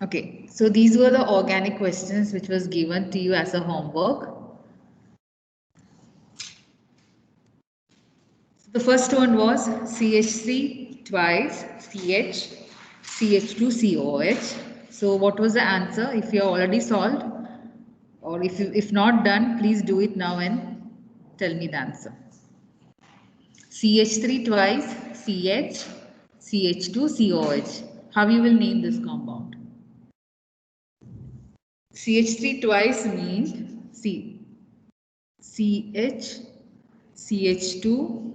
Okay, so these were the organic questions which was given to you as a homework. The first one was CH3 twice CH, CH2 COH. So what was the answer? If you have already solved, or if not done, please do it now and tell me the answer. CH3 twice CH, CH2 COH. How you will name this compound? CH3 twice means CH, CH2,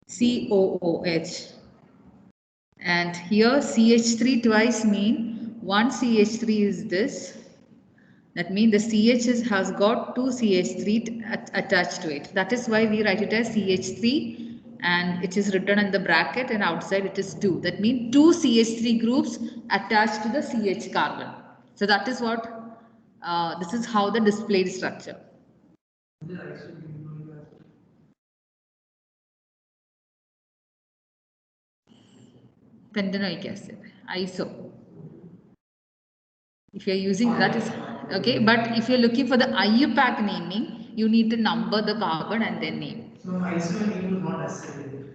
COOH. And here CH3 twice mean one CH3 is this. That means the CH has got two CH3 attached to it. That is why we write it as CH3 and it is written in the bracket and outside it is 2. That means two CH3 groups attached to the CH carbon. So that is what, this is how the displayed structure. Pentanoic acid, iso. If you're using that is okay, but if you're looking for the IUPAC naming, you need to number the carbon and then name. So ISO and NEO is not necessary.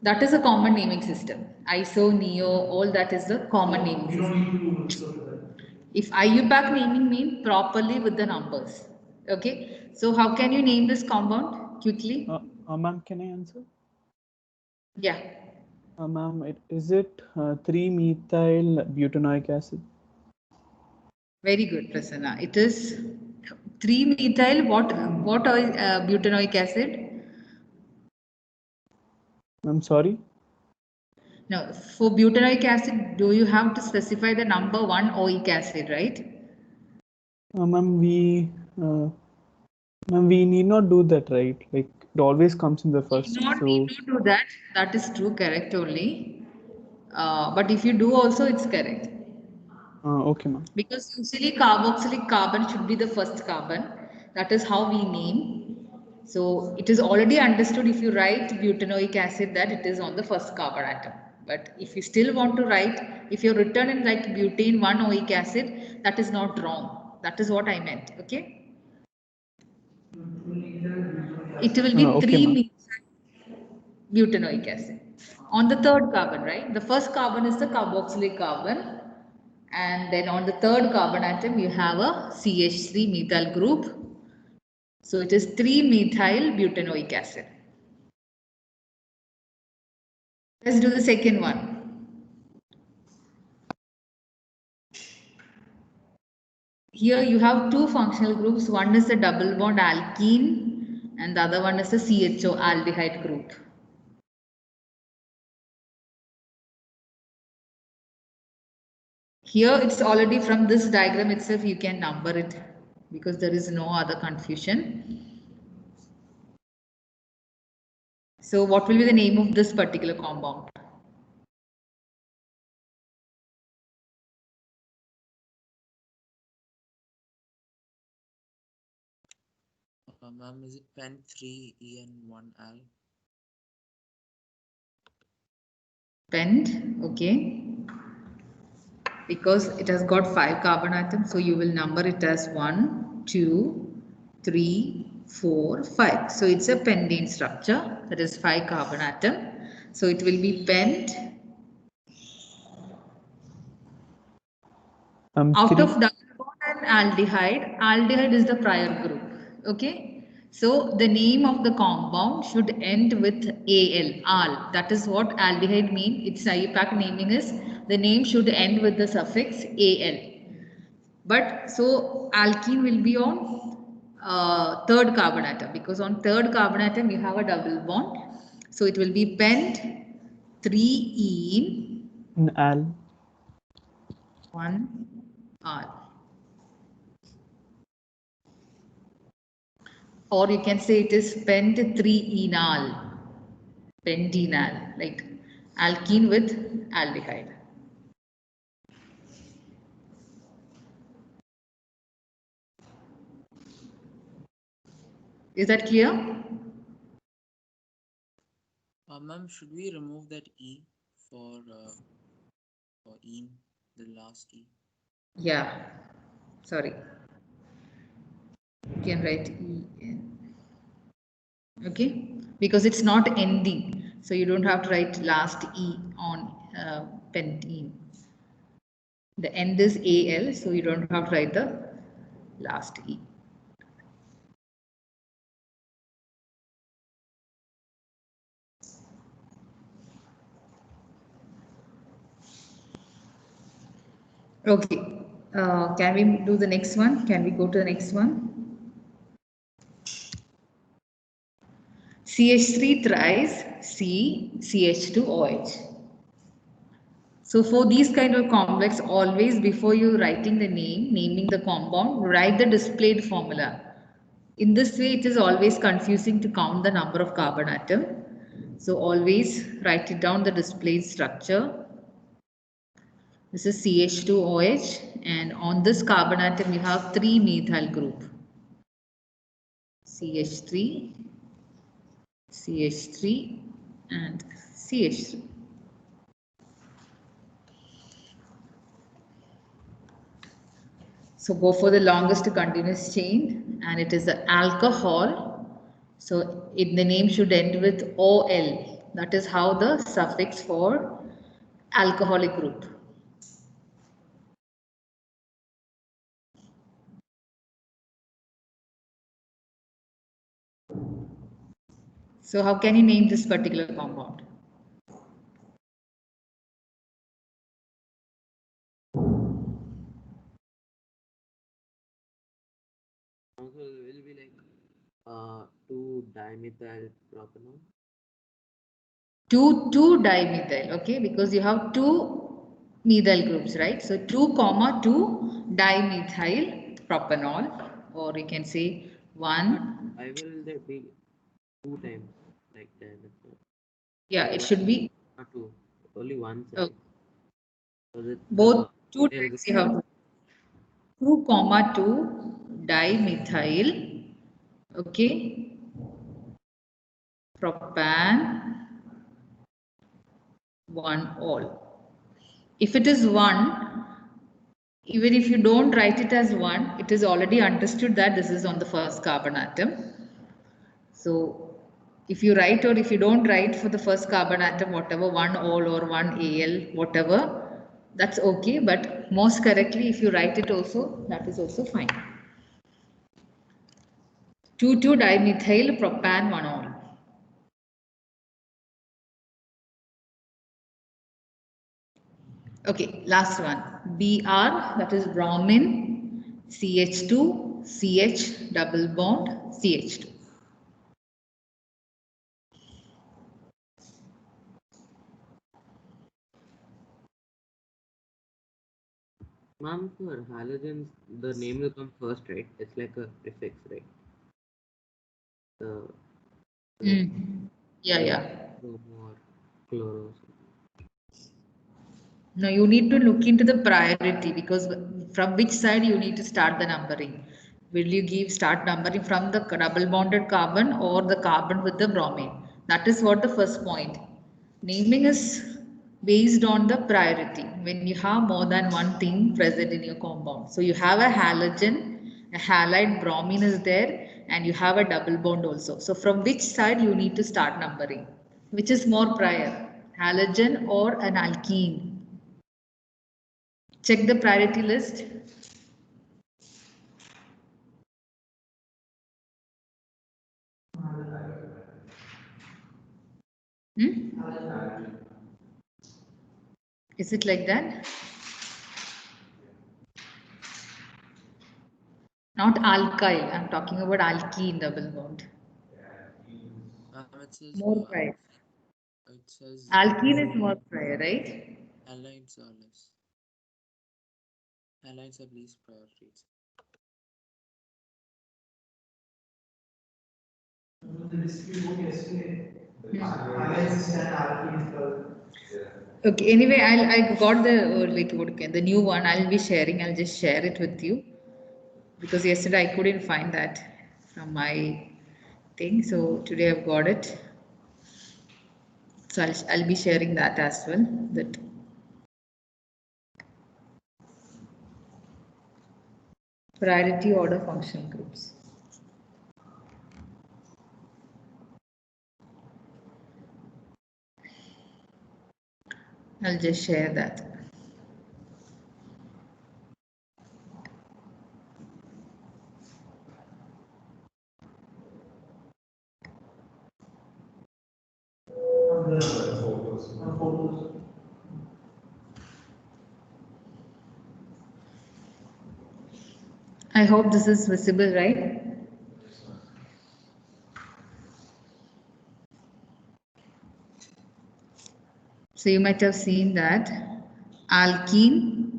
That is a common naming system. ISO, NEO, all that is the common naming system. You don't need to look that. If IUPAC naming mean properly with the numbers. Okay. So how can you name this compound quickly? Ma'am, can I answer? Yeah. Ma'am, is it 3-methyl butanoic acid? Very good, Prasanna. It is 3-methyl what butanoic acid? I'm sorry? Now, for butanoic acid, do you have to specify the number 1 oic acid, right? Ma'am, we need not do that, right? Like it always comes in the first. Need not do that. That is true, correct only. But if you do also, it's correct. Okay, ma'am. Because usually carboxylic carbon should be the first carbon. That is how we name. So it is already understood if you write butanoic acid that it is on the first carbon atom. But if you still want to write, if you're written in like butane 1 oic acid, that is not wrong. That is what I meant. Okay. It will be Okay, 3-methyl butanoic acid. On the third carbon, right? The first carbon is the carboxylic carbon. And then on the third carbon atom, you have a CH3 methyl group. So it is 3-methyl butanoic acid. Let's do the second one. Here you have two functional groups. One is the double bond alkene and the other one is the CHO aldehyde group. Here it's already from this diagram itself you can number it because there is no other confusion. So what will be the name of this particular compound? Ma'am, is it pen 3En1Al? Pent, okay. Because it has got 5 carbon atoms, so you will number it as 1, 2, 3, 4, 5. So it's a pentane structure, that is 5 carbon atom. So it will be pent. Out of double bond and aldehyde is the prior group. Okay. So the name of the compound should end with al. That is what aldehyde means. Its IUPAC naming is the name should end with the suffix al. But so alkene will be on third carbon atom because on third carbon atom you have a double bond. So it will be pent 3-ene al. 1-al. Or you can say it is pent 3-enal, pentenal, like alkene with aldehyde. Is that clear? Ma'am, should we remove that E for ene, the last E? Yeah, sorry. You can write EN. Okay, because it's not ending, so you don't have to write last E on pentene. The end is AL, so you don't have to write the last E. Okay, can we do the next one? Can we go to the next one? CH3 thrice CH2OH. So for these kind of complex, always before you writing the name, naming the compound, write the displayed formula. In this way, it is always confusing to count the number of carbon atom. So always write it down the displayed structure. This is CH2OH, and on this carbon atom you have 3 methyl group. CH3, CH3 and CH3. So go for the longest continuous chain, and it is the alcohol. So the name should end with OL. That is how the suffix for alcoholic group. So how can you name this particular compound? Also, will be like 2-dimethyl propanol. 2,2-dimethyl, okay, because you have 2 methyl groups, right? So 2,2-dimethyl propanol, or you can say 1. Why will there be 2 times like dimethyl? Yeah, Like it why should be not 2? Only one oh, side. So that both the 2 methyl times group. you have 2,2 dimethyl, okay, propan 1 all. If it is 1, even if you don't write it as 1, it is already understood that this is on the first carbon atom. So if you write or if you don't write for the first carbon atom, whatever, 1 all or 1 Al, whatever, that's okay. But most correctly, if you write it also, that is also fine. 2,2-dimethyl propan 1 all. Okay, last one. Br, that is bromine, CH2, CH double bond, CH2. Ma'am, for halogens, the name will come first, right? It's like a prefix, right? The like Yeah, yeah. bromo or chloro. No, you need to look into the priority because from which side you need to start the numbering. Will you give start numbering from the double bonded carbon or the carbon with the bromine? That is what the first point. Naming is based on the priority when you have more than one thing present in your compound. So you have a halogen, a halide bromine is there, and you have a double bond also. So from which side you need to start numbering? Which is more prior, halogen or an alkene? Check the priority list. Hmm? Is it like that? Not alkyl. I'm talking about alkene double bond. It says More prior. it says Alkene is more prior, right? halides are less. Halides have least priorities. Okay. Anyway, I got the like what the new one. I'll be sharing. I'll just share it with you because yesterday I couldn't find that from my thing. So today I've got it. So I'll be sharing that as well. That Priority order functional groups. I'll just share that. I hope this is visible, right? So you might have seen that alkene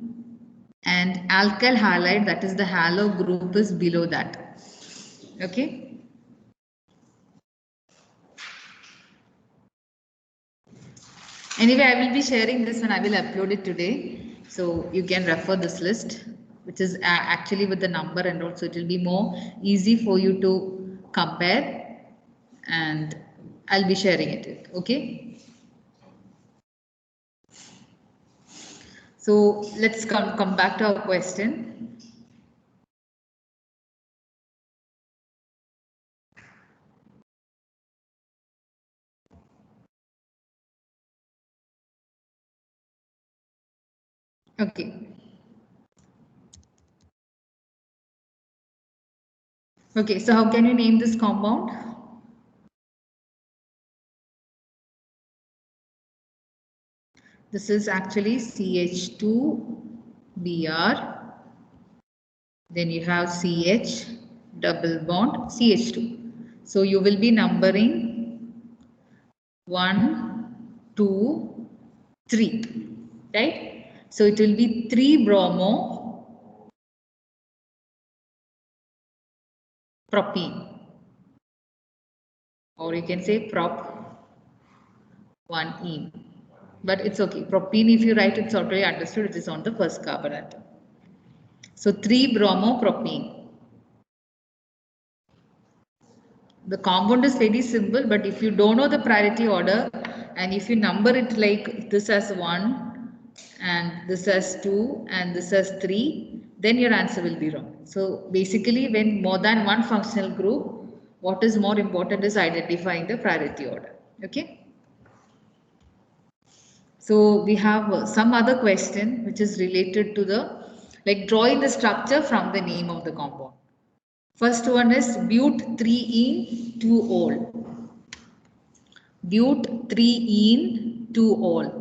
and alkyl halide, that is the halo group, is below that. Okay. Anyway, I will be sharing this when I will upload it today. So you can refer this list, which is actually with the number, and also it will be more easy for you to compare, and I'll be sharing it. Okay. So let's come back to our question. Okay. Okay, so how can you name this compound? This is actually CH2Br. Then you have CH double bond CH2. So you will be numbering 1, 2, 3, right? So it will be 3 bromo propene, or you can say prop 1ene. But it's okay. Propene, if you write, it's already understood. It is on the first carbon atom. So 3 bromo propene. The compound is very simple, but if you don't know the priority order, and if you number it like this as 1 and this as 2 and this as 3, then your answer will be wrong. So basically, when more than one functional group, what is more important is identifying the priority order. Okay. So we have some other question which is related to the, like, drawing the structure from the name of the compound. First one is but-3-ene 2-ol. But-3-ene 2-ol.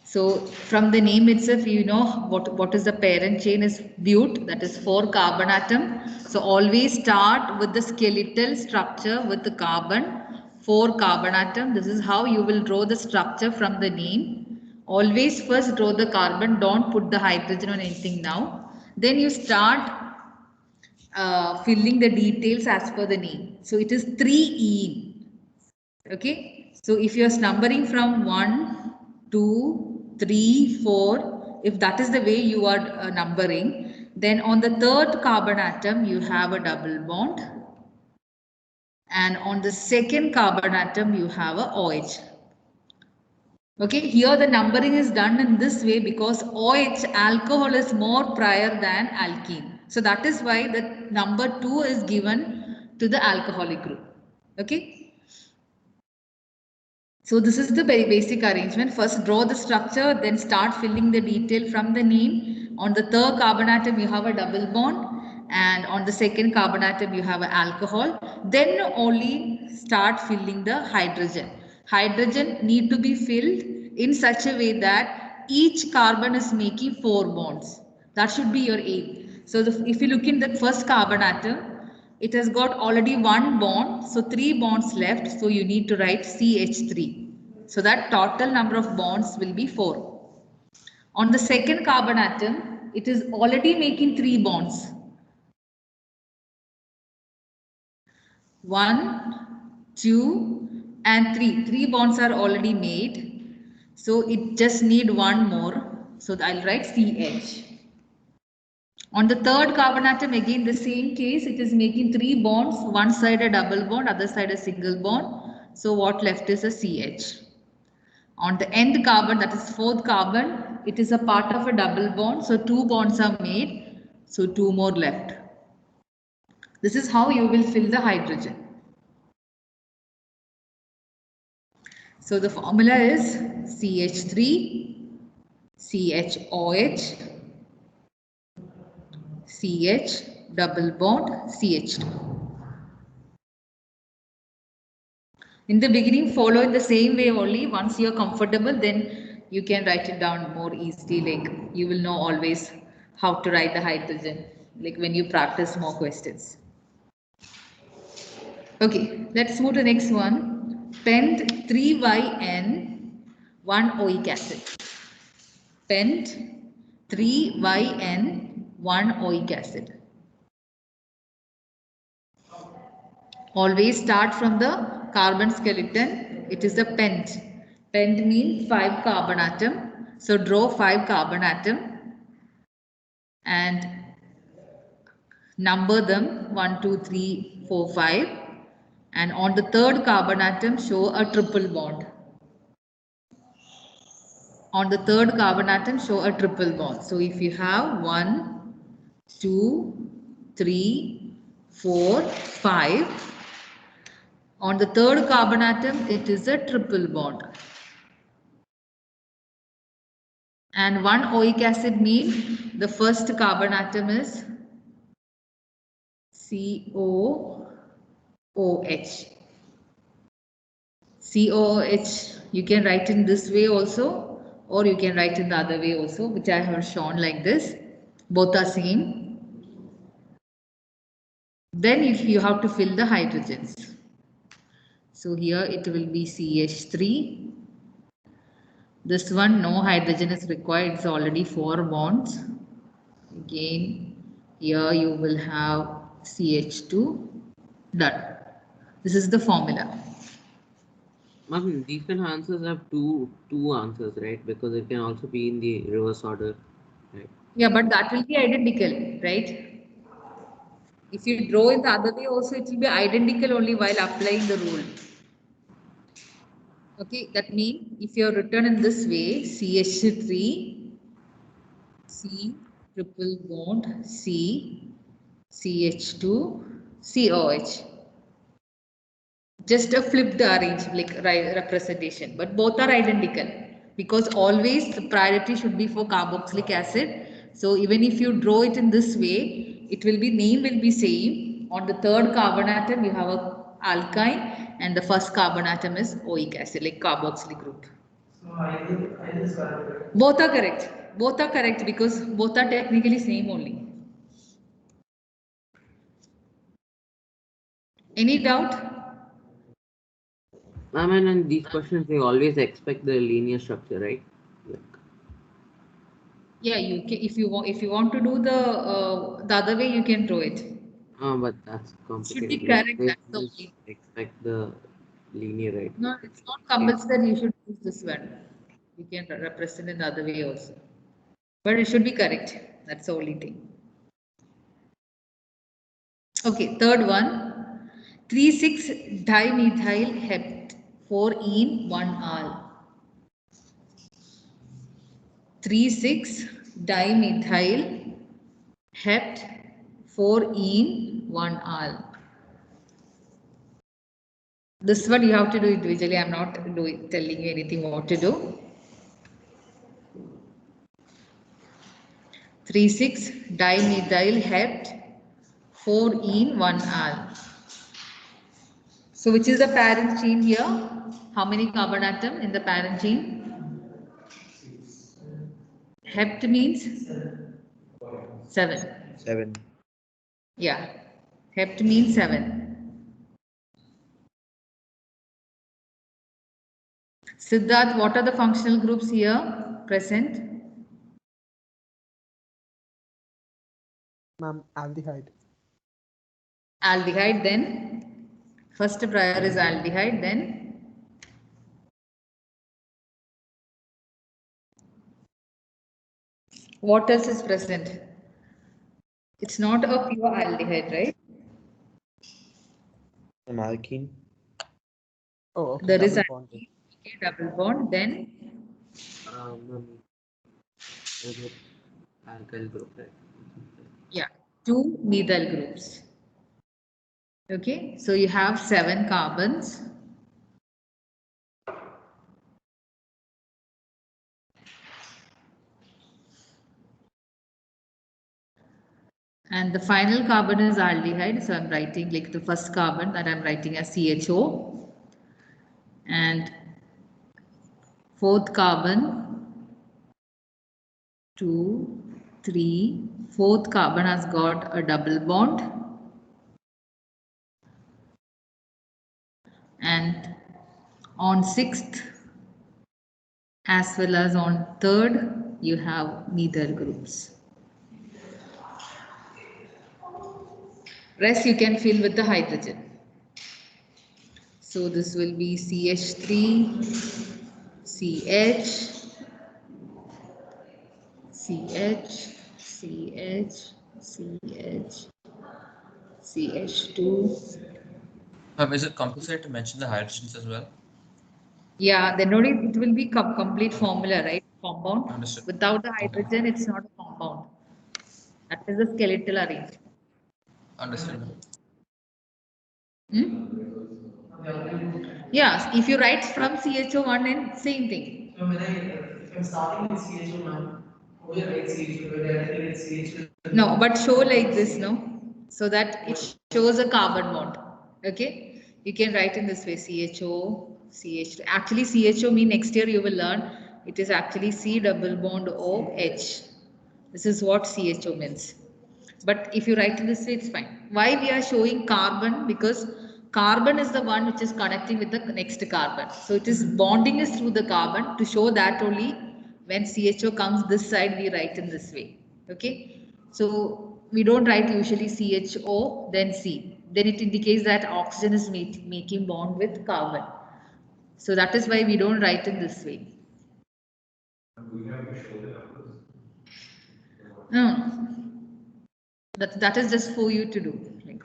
So from the name itself, you know what is the parent chain is but, that is 4 carbon atom. So always start with the skeletal structure with the carbon, 4 carbon atom. This is how you will draw the structure from the name. Always first draw the carbon, don't put the hydrogen or anything now. Then you start filling the details as per the name. So it is 3-ene. Okay. So if you are numbering from 1, 2, 3, 4, if that is the way you are numbering, then on the 3rd carbon atom you have a double bond, and on the 2nd carbon atom you have a OH. Okay, here the numbering is done in this way because OH, alcohol, is more prior than alkene. So that is why the number 2 is given to the alcoholic group. Okay. So this is the very basic arrangement. First draw the structure, then start filling the detail from the name. On the 3rd carbon atom you have a double bond, and on the 2nd carbon atom you have an alcohol. Then only start filling the hydrogen. Hydrogen need to be filled in such a way that each carbon is making 4 bonds. That should be your aim. So if you look in the first carbon atom, it has got already 1 bond, so 3 bonds left, so you need to write CH3. So that total number of bonds will be 4. On the 2nd carbon atom, it is already making 3 bonds. 1, 2 and 3. 3 bonds are already made. So it just need 1 more. So I'll write CH. On the 3rd carbon atom, again the same case, it is making 3 bonds, one side a double bond, other side a single bond. So what left is a CH. On the end carbon, that is fourth carbon, it is a part of a double bond. So 2 bonds are made. So 2 more left. This is how you will fill the hydrogen. So the formula is CH3, CHOH, CH, double bond, CH2. In the beginning, follow in the same way only. Once you are comfortable, then you can write it down more easily. Like you will know always how to write the hydrogen. Like when you practice more questions. Okay, let's move to the next one. Pent 3YN 1 oic acid. Pent 3YN 1 oic acid. Always start from the carbon skeleton. It is a pent. Pent means 5 carbon atom. So draw 5 carbon atom and number them 1, 2, 3, 4, 5. And on the third carbon atom, show a triple bond. On the third carbon atom, show a triple bond. So if you have 1, 2, 3, 4, 5. On the third carbon atom, it is a triple bond. And 1 oic acid means the first carbon atom is COOH. COOH, you can write in this way also, or you can write in the other way also, which I have shown like this. Both are same. Then you have to fill the hydrogens. So here it will be CH3. This one, no hydrogen is required. It's already 4 bonds. Again, here you will have CH2. Done. This is the formula. Ma'am, these kind of answers have two answers, right? Because it can also be in the reverse order, right? Yeah, but that will be identical, right? If you draw in the other way also, it will be identical only while applying the rule. Okay, that means if you are written in this way, CH3, C triple bond, C, CH2, COH. Just a flipped arrange like representation, but both are identical because always the priority should be for carboxylic acid. So even if you draw it in this way, it will be name will be same. On the third carbon atom, you have a alkyne, and the first carbon atom is oic acid, like carboxylic group. So I is correct. Both are correct. Both are correct because both are technically same only. Any doubt? I mean, in these questions, they always expect the linear structure, right? Like, Yeah, you can, if you want to do the other way, you can draw it. but that's Should be complicated. Like, correct. they That's the always only. expect the linear, right? No, it's not compulsory. You should use this one. You can represent in the other way also, but it should be correct. That's the only thing. Okay, third one. 3,6-dimethyl hept 4-ene 1-al. 3,6-dimethyl hept 4-ene 1-al. This one you have to do individually. I'm not telling you anything what to do. 3,6-dimethyl hept 4-ene 1-al. So which is the parent chain here? How many carbon atom in the parent chain? Hept means 7. 7. Yeah. Hept means 7. Siddharth, what are the functional groups here present? Ma'am, aldehyde. Aldehyde, then first prior is aldehyde, then what else is present? It's not a pure aldehyde, right? An alkene. Oh, okay. There is Double bond. a double bond, then Ma'am, is it alkyl group, right? yeah, two methyl groups. Okay, so you have 7 carbons. And the final carbon is aldehyde. So I'm writing like the first carbon that I'm writing as CHO. And fourth carbon, 2, 3. Fourth carbon has got a double bond. And on sixth as well as on third, you have methyl groups. Rest you can fill with the hydrogen. So this will be CH3, CH, CH, CH, CH, CH2. Is it compulsory to mention the hydrogens as well? Yeah, then only it will be complete formula, right? Compound. Understood. Without the hydrogen, it's not a compound. That is the skeletal arrangement. Understood. Hmm? Yeah, if you write from CHO1 and same thing. So if I'm starting with CHO now, how do I write CHO? Do I directly write CHO? No, but show like this, no? So that it shows a carbon bond. Okay? You can write in this way CHO, CH2. Actually, CHO mean next year you will learn it is actually C double bond OH. This is what CHO means. But if you write in this way, it's fine. Why we are showing carbon? Because carbon is the one which is connecting with the next carbon. So it is bonding is through the carbon. To show that only when CHO comes this side, we write in this way. Okay. So we don't write usually CHO, then C. Then it indicates that oxygen is making bond with carbon. So that is why we don't write in this way. No, that is just for you to do. Like,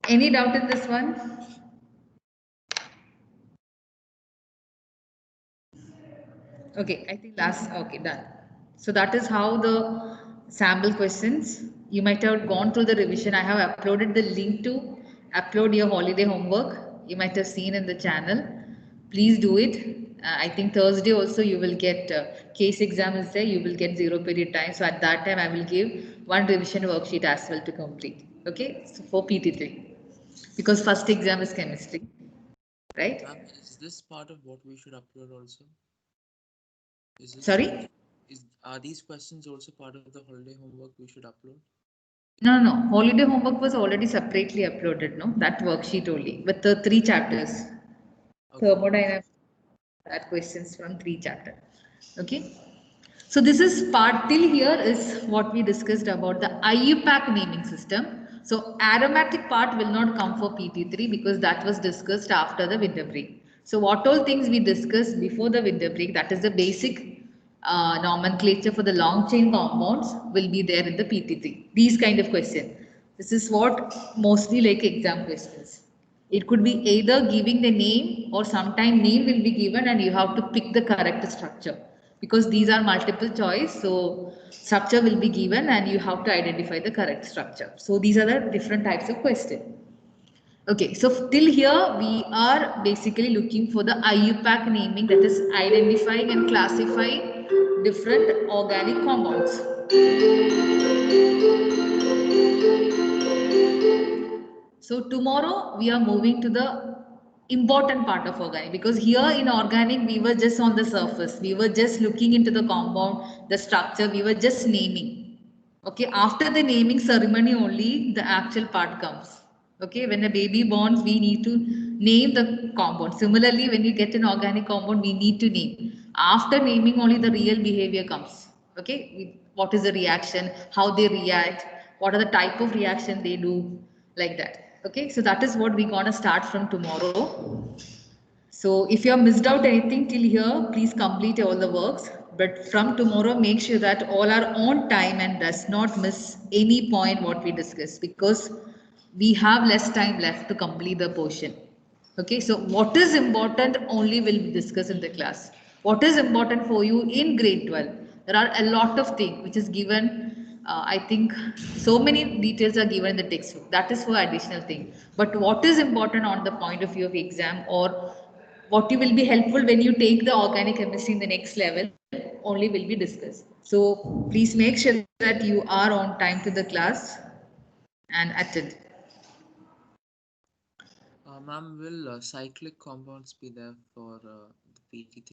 any doubt in this one? Okay, I think last, okay, done. So that is how the sample questions, you might have gone through the revision. I have uploaded the link to upload your holiday homework. You might have seen in the channel. Please do it. I think Thursday also you will get case exam is there. You will get 0 period time. So at that time I will give one revision worksheet as well to complete. Okay, so for PT3 because first exam is chemistry, right? Ma'am, is this part of what we should upload also? Is this Sorry? Are these questions also part of the holiday homework we should upload? No. Holiday homework was already separately uploaded, no? That worksheet only with the 3 chapters. Okay. Thermodynamics, that questions from 3 chapters. Okay. So this is part till here is what we discussed about the IUPAC naming system. So aromatic part will not come for PT3 because that was discussed after the winter break. So what all things we discussed before the winter break, that is the basic nomenclature for the long chain compounds will be there in the PT3. These kind of questions. This is what mostly like exam questions. It could be either giving the name or sometime name will be given and you have to pick the correct structure because these are multiple choice. So structure will be given and you have to identify the correct structure. So these are the different types of question. Okay, so till here we are basically looking for the IUPAC naming, that is identifying and classifying different organic compounds. So tomorrow we are moving to the important part of organic because here in organic we were just on the surface. We were just looking into the compound, the structure, we were just naming. Okay, after the naming ceremony only the actual part comes. Okay, when a baby borns we need to name the compound. Similarly, when you get an organic compound we need to name. After naming only the real behavior comes. Okay, what is the reaction, how they react, what are the type of reaction they do, like that. Okay, so that is what we're gonna start from tomorrow. So if you have missed out anything till here, please complete all the works. But from tomorrow, make sure that all are on time and does not miss any point what we discussed because we have less time left to complete the portion. Okay, so what is important only will be discussed in the class. What is important for you in grade 12? There are a lot of things which is given. I think so many details are given in the textbook. That is for additional thing. But what is important on the point of view of exam, or what you will be helpful when you take the organic chemistry in the next level only will be discussed. So please make sure that you are on time to the class and attend. Ma'am, will cyclic compounds be there for the PT